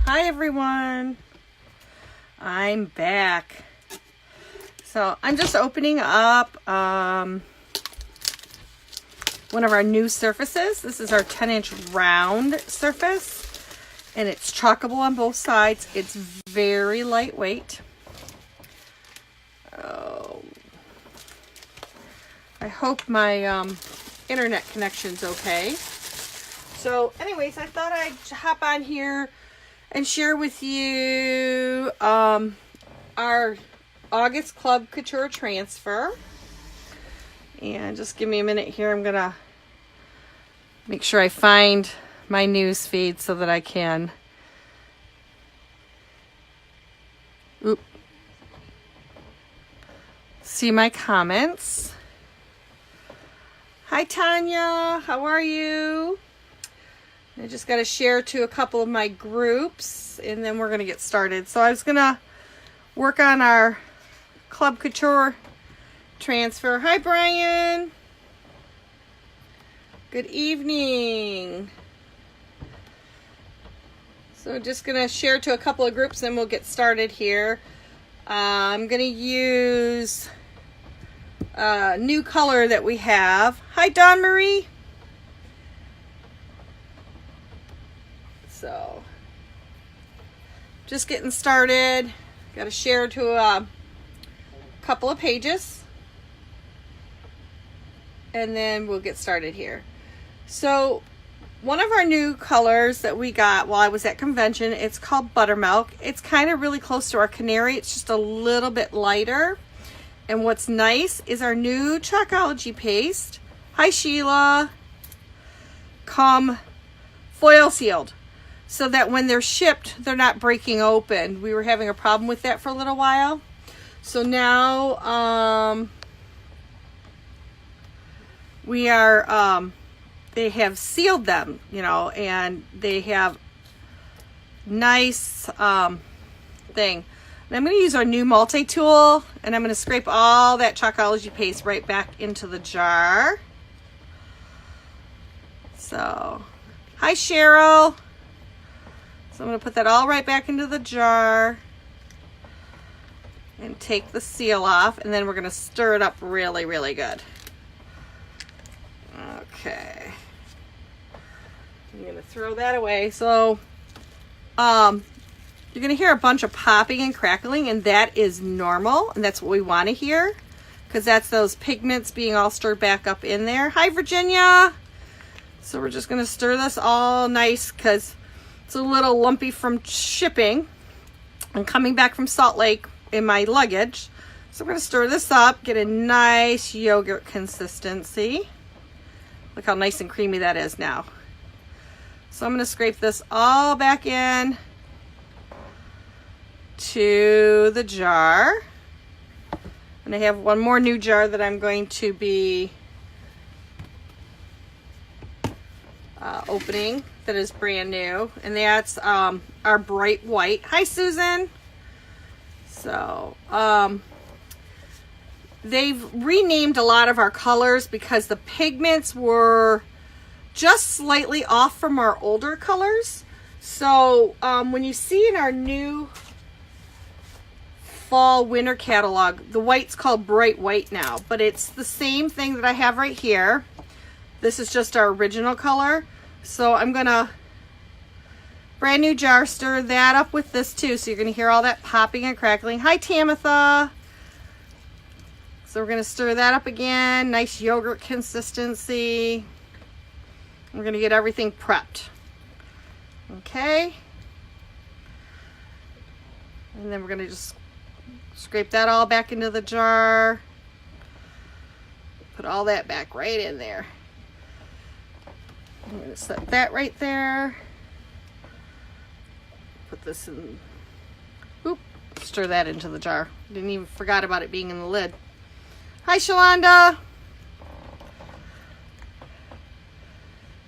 Hi everyone, I'm back. So I'm just opening up one of our new surfaces. This is our 10-inch round surface, and it's chalkable on both sides. It's very lightweight. Oh, I hope my internet connection's okay. So anyways, I thought I'd hop on here and share with you our August Club Couture transfer. And just give me a minute here. I'm gonna make sure I find my news feed so that I can see my comments. Hi Tanya, how are you? I just got to share to a couple of my groups and then we're going to get started. So I was going to work on our Club Couture transfer. Hi Brian. Good evening. So just going to share to a couple of groups and we'll get started here. I'm going to use a new color that we have. Hi Dawn Marie. So, just getting started. Got to share to a couple of pages. And then we'll get started here. So, one of our new colors that we got while I was at convention, it's called Buttermilk. It's kind of really close to our Canary. It's just a little bit lighter. And what's nice is our new Chalkology paste. Hi Sheila. Come foil sealed, so that when they're shipped, they're not breaking open. We were having a problem with that for a little while. So now we are, they have sealed them, you know, and they have nice thing. And I'm going to use our new multi-tool, and I'm going to scrape all that Chalkology paste right back into the jar. So, hi Cheryl. So I'm going to put that all right back into the jar and take the seal off, and then we're going to stir it up really, really good. Okay. I'm going to throw that away. So you're going to hear a bunch of popping and crackling, and that is normal, and that's what we want to hear because that's those pigments being all stirred back up in there. Hi Virginia. So we're just going to stir this all nice because it's a little lumpy from shipping and coming back from Salt Lake in my luggage. So we're going to stir this up, get a nice yogurt consistency. Look how nice and creamy that is now. So I'm going to scrape this all back in to the jar. And I have one more new jar that I'm going to be opening that is brand new, and that's our bright white. Hi Susan. So they've renamed a lot of our colors because the pigments were just slightly off from our older colors. So when you see in our new fall winter catalog, the white's called bright white now, but it's the same thing that I have right here. This is just our original color. So I'm gonna brand new jar, stir that up with this too. So you're gonna hear all that popping and crackling. Hi Tamitha. So we're gonna stir that up again. Nice yogurt consistency. We're gonna get everything prepped. Okay. And then we're gonna just scrape that all back into the jar. Put all that back right in there. I'm going to set that right there. Put this in. Oop, stir that into the jar. Didn't even forgot about it being in the lid. Hi, Shalonda.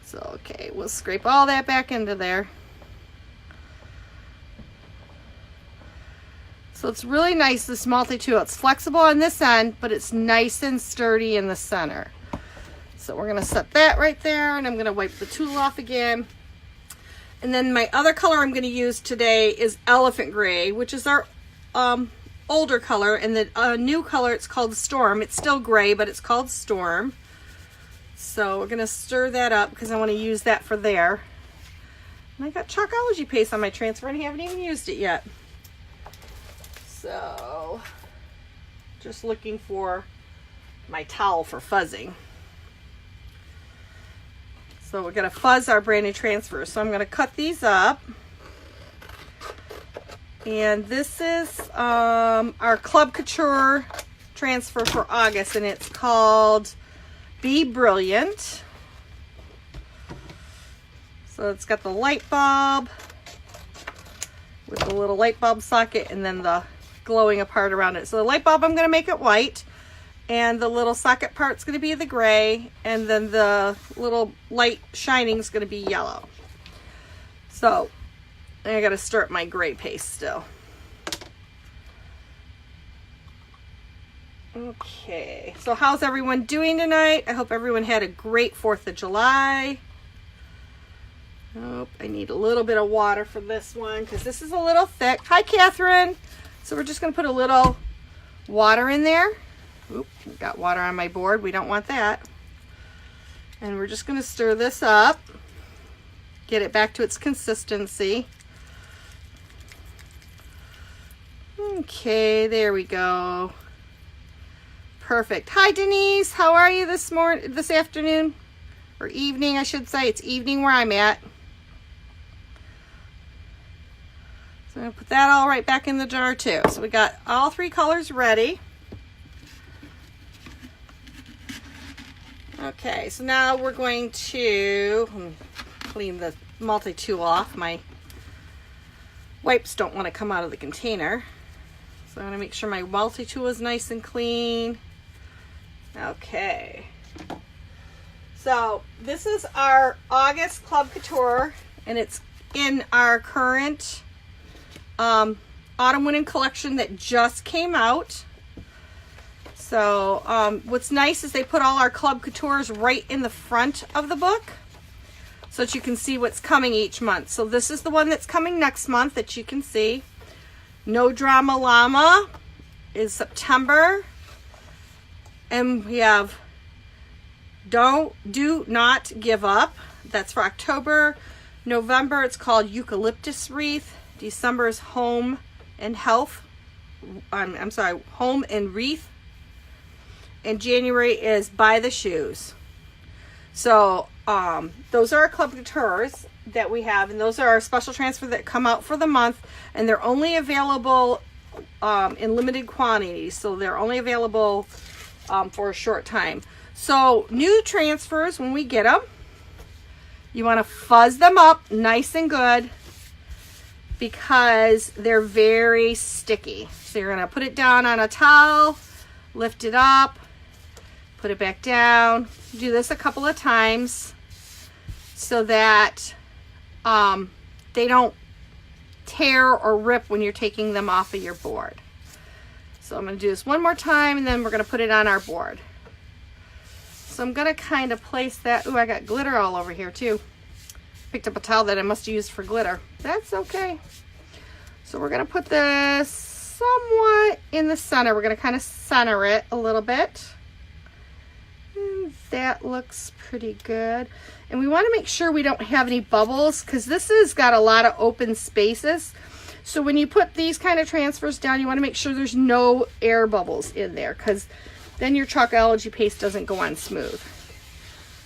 So, okay, we'll scrape all that back into there. So it's really nice, this multi-tool. It's flexible on this end, but it's nice and sturdy in the center. So we're going to set that right there, and I'm going to wipe the tool off again. And then my other color I'm going to use today is Elephant Gray, which is our older color. And the new color, it's called Storm. It's still gray, but it's called Storm. So we're going to stir that up because I want to use that for there. And I got Chalkology paste on my transfer and I haven't even used it yet. So just looking for my towel for fuzzing. So we're going to fuzz our brand new transfers. So I'm going to cut these up. And this is our Club Couture transfer for August, and it's called Be Brilliant. So it's got the light bulb with the little light bulb socket and then the glowing part around it. So the light bulb, I'm going to make it white. And the little socket part's going to be the gray, and then the little light shining is going to be yellow. So I got to stir up my gray paste still. Okay, so how's everyone doing tonight? I hope everyone had a great 4th of July. Oh, I need a little bit of water for this one because this is a little thick. Hi, Catherine. So we're just going to put a little water in there. Oop, got water on my board. We don't want that. And we're just going to stir this up. Get it back to its consistency. Okay, there we go. Perfect. Hi, Denise. How are you this afternoon? Or evening, I should say. It's evening where I'm at. So I'm going to put that all right back in the jar too. So we got all 3 colors ready. Okay, so now we're going to clean the multi-tool off. My wipes don't want to come out of the container. So I'm going to make sure my multi-tool is nice and clean. Okay. So this is our August Club Couture, and it's in our current autumn winter collection that just came out. So what's nice is they put all our Club Coutures right in the front of the book so that you can see what's coming each month. So this is the one that's coming next month that you can see. No Drama Llama is September. And we have Do Not Give Up. That's for October. November, it's called Eucalyptus Wreath. December is Home and Health. I'm sorry, Home and Wreath. And January is Buy the Shoes. So those are our Club Coutures that we have, and those are our special transfer that come out for the month, and they're only available in limited quantities, so they're only available for a short time. So new transfers, when we get them, you want to fuzz them up nice and good because they're very sticky. So you're going to put it down on a towel, lift it up, put it back down. Do this a couple of times so that they don't tear or rip when you're taking them off of your board. So I'm going to do this one more time, and then we're going to put it on our board. So I'm going to kind of place that. Ooh, I got glitter all over here too. Picked up a towel that I must use for glitter. That's okay. So we're going to put this somewhat in the center. We're going to kind of center it a little bit. And that looks pretty good. And we want to make sure we don't have any bubbles because this has got a lot of open spaces. So when you put these kind of transfers down, you want to make sure there's no air bubbles in there because then your Chalkology paste doesn't go on smooth.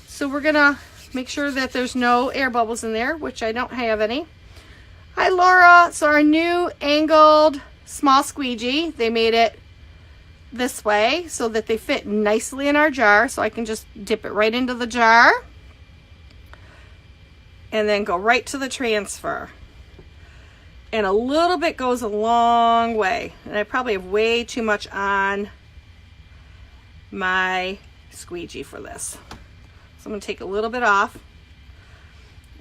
So we're going to make sure that there's no air bubbles in there, which I don't have any. Hi, Laura. So our new angled small squeegee, they made it this way so that they fit nicely in our jar. So I can just dip it right into the jar and then go right to the transfer. And a little bit goes a long way. And I probably have way too much on my squeegee for this. So I'm going to take a little bit off.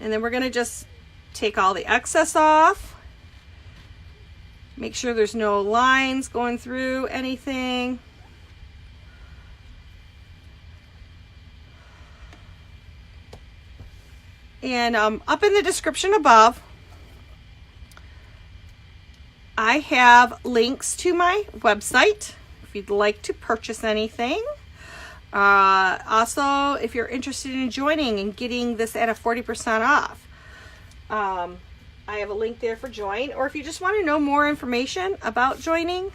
And then we're going to just take all the excess off. Make sure there's no lines going through anything. And up in the description above, I have links to my website if you'd like to purchase anything. Also, if you're interested in joining and getting this at a 40% off, I have a link there for join. Or if you just want to know more information about joining,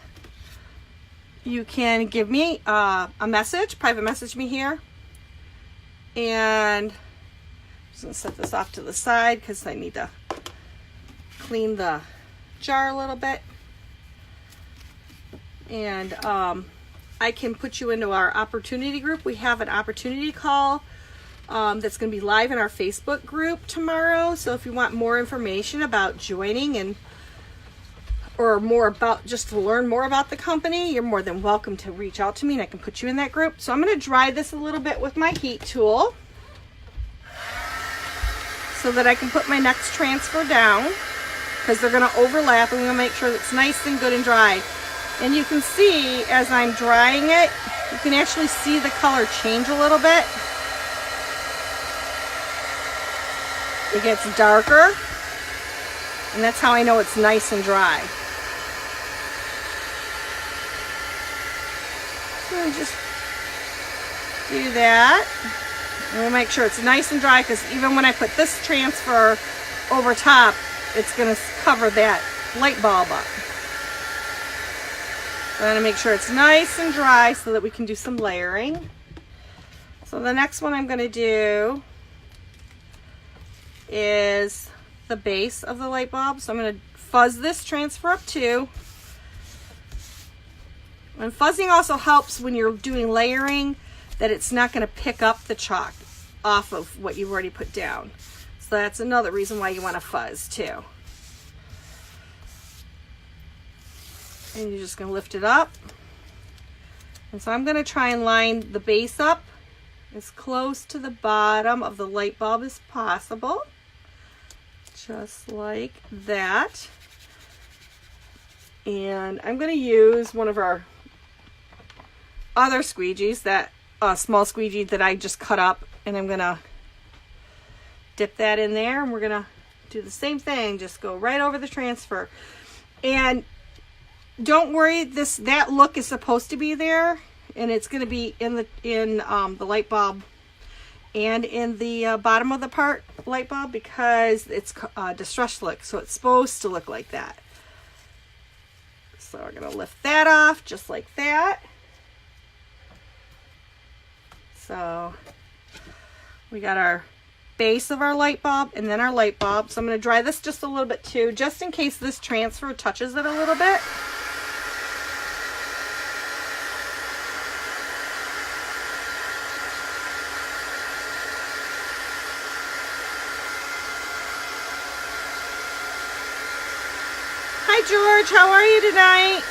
you can give me a message, private message me here. And I'm just going to set this off to the side because I need to clean the jar a little bit. And I can put you into our opportunity group. We have an opportunity call that's going to be live in our Facebook group tomorrow. So if you want more information about joining or more about just to learn more about the company, you're more than welcome to reach out to me and I can put you in that group. So I'm going to dry this a little bit with my heat tool so that I can put my next transfer down, because they're going to overlap, and we're going to make sure that it's nice and good and dry. And you can see as I'm drying it, you can actually see the color change a little bit. It gets darker, and that's how I know it's nice and dry. So just do that. And we'll make sure it's nice and dry, because even when I put this transfer over top, it's going to cover that light bulb up. I'm going to make sure it's nice and dry so that we can do some layering. So the next one I'm going to do is the base of the light bulb. So I'm going to fuzz this transfer up too. And fuzzing also helps when you're doing layering, that it's not going to pick up the chalk off of what you've already put down. So that's another reason why you want to fuzz too. And you're just going to lift it up. And so I'm going to try and line the base up as close to the bottom of the light bulb as possible. Just like that. And I'm going to use one of our other squeegees, that small squeegee that I just cut up, and I'm going to dip that in there, and we're going to do the same thing, just go right over the transfer. And don't worry, that look is supposed to be there, and it's going to be in the light bulb and in the bottom of the light bulb, because it's distress look, so it's supposed to look like that. So we're going to lift that off just like that. So we got our base of our light bulb and then our light bulb. So I'm going to dry this just a little bit too, just in case this transfer touches it a little bit. Hi George, how are you tonight?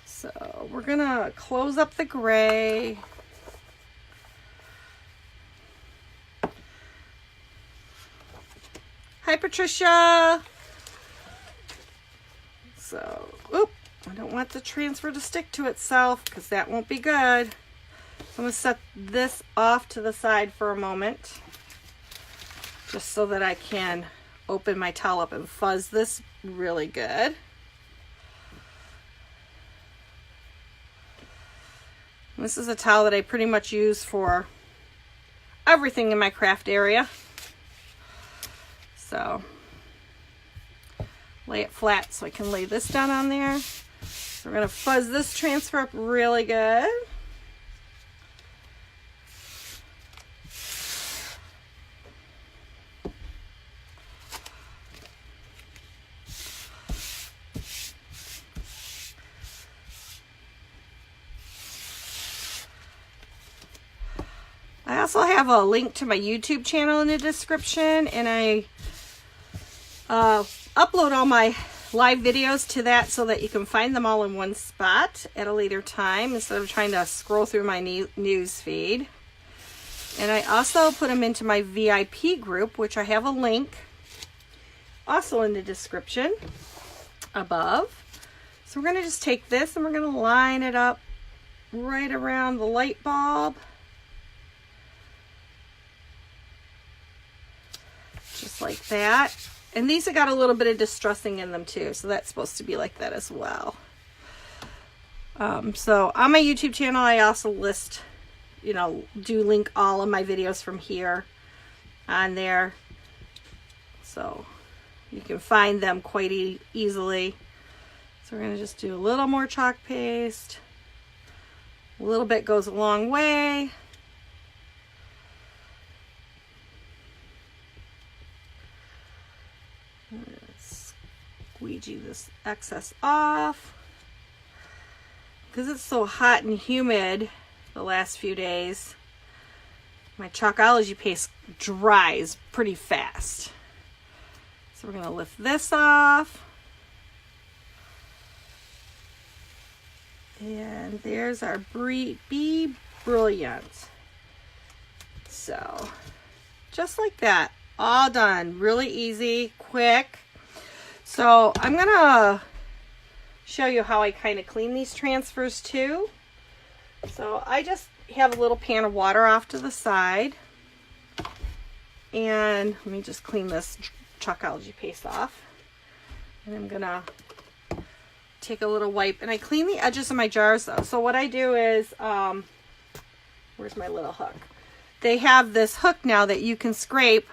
So we're gonna close up the gray. Hi Patricia. So, I don't want the transfer to stick to itself, because that won't be good. So I'm gonna set this off to the side for a moment, just so that I can open my towel up and fuzz this really good. This is a towel that I pretty much use for everything in my craft area. So lay it flat so I can lay this down on there. So we're going to fuzz this transfer up really good. I also have a link to my YouTube channel in the description, and I upload all my live videos to that so that you can find them all in one spot at a later time instead of trying to scroll through my news feed. And I also put them into my VIP group, which I have a link also in the description above. So we're going to just take this and we're going to line it up right around the light bulb. just like that. And these have got a little bit of distressing in them too, so that's supposed to be like that as well. So on my YouTube channel, I also list, you know, do link all of my videos from here on there, so you can find them quite easily. So we're going to just do a little more chalk paste. A little bit goes a long way. Squeegee this excess off. Because it's so hot and humid the last few days, my Chalkology paste dries pretty fast. So we're going to lift this off. And there's our Be Brilliant. So just like that, all done. Really easy, quick. So I'm going to show you how I kind of clean these transfers too. So I just have a little pan of water off to the side. And let me just clean this Chalkology paste off. And I'm going to take a little wipe, and I clean the edges of my jars though. So what I do is, where's my little hook? They have this hook now that you can scrape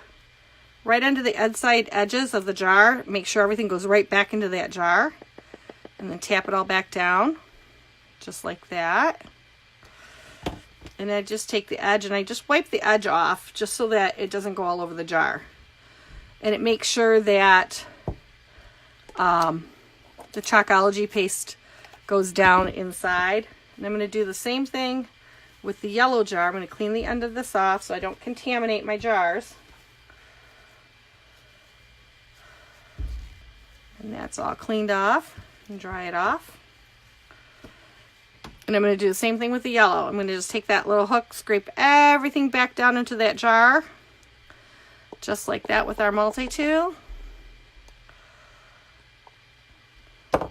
right under the outside edges of the jar. Make sure everything goes right back into that jar, and then tap it all back down, just like that. And I just take the edge and I just wipe the edge off just so that it doesn't go all over the jar. And it makes sure that the Chalkology paste goes down inside. And I'm going to do the same thing with the yellow jar. I'm going to clean the end of this off so I don't contaminate my jars. And that's all cleaned off, and dry it off. And I'm going to do the same thing with the yellow. I'm going to just take that little hook, scrape everything back down into that jar, just like that with our multi-tool.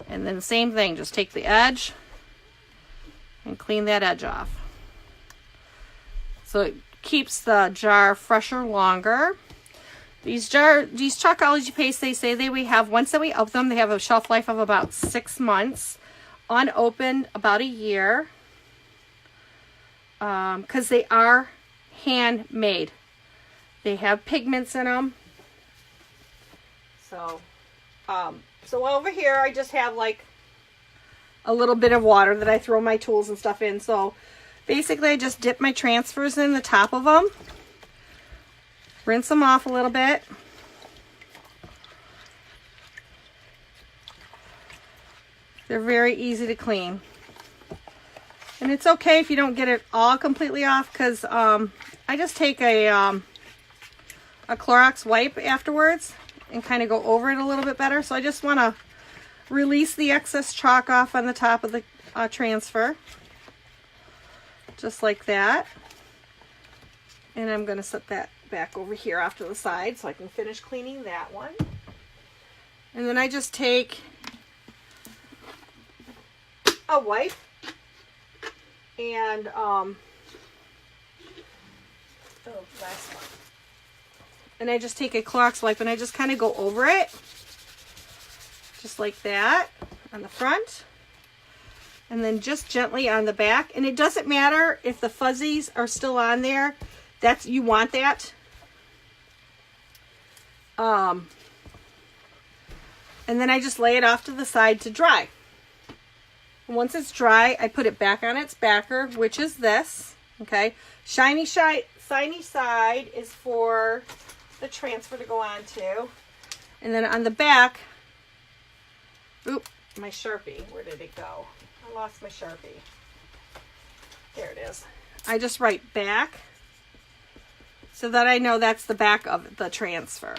And then same thing, just take the edge and clean that edge off. So it keeps the jar fresher longer. These Chalkology pastes, they say we have, once that we open them, they have a shelf life of about 6 months. Unopened, about a year. Because they are handmade. They have pigments in them. So over here, I just have like a little bit of water that I throw my tools and stuff in. So basically, I just dip my transfers in the top of them. Rinse them off a little bit. They're very easy to clean. And it's okay if you don't get it all completely off, because I just take a Clorox wipe afterwards and kind of go over it a little bit better. So I just want to release the excess chalk off on the top of the transfer. Just like that. And I'm going to set that back over here off to the side so I can finish cleaning that one. And then I just take a wipe and last one. And I just take a Clorox wipe and I just kind of go over it, just like that on the front, and then just gently on the back. And it doesn't matter if the fuzzies are still on there. That's, you want that. And then I just lay it off to the side to dry. And once it's dry, I put it back on its backer, which is this. Okay, shiny side is for the transfer to go on to. And then on the back, oop, my Sharpie, where did it go? I lost my Sharpie. There it is. I just write back so that I know that's the back of the transfer.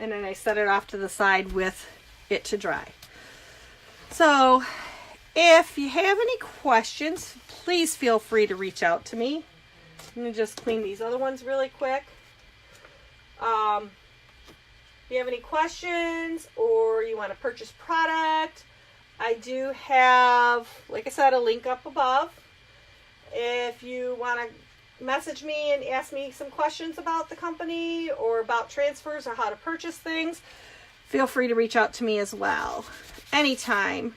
And then I set it off to the side with it to dry. So if you have any questions, please feel free to reach out to me. I'm going to just clean these other ones really quick. If you have any questions or you want to purchase product, I do have, like I said, a link up above. If you want to message me and ask me some questions about the company or about transfers or how to purchase things, feel free to reach out to me as well. Anytime.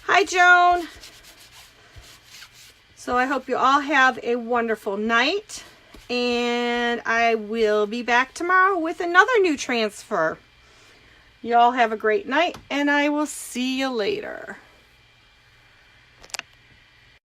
Hi, Joan. So I hope you all have a wonderful night, and I will be back tomorrow with another new transfer. You all have a great night, and I will see you later.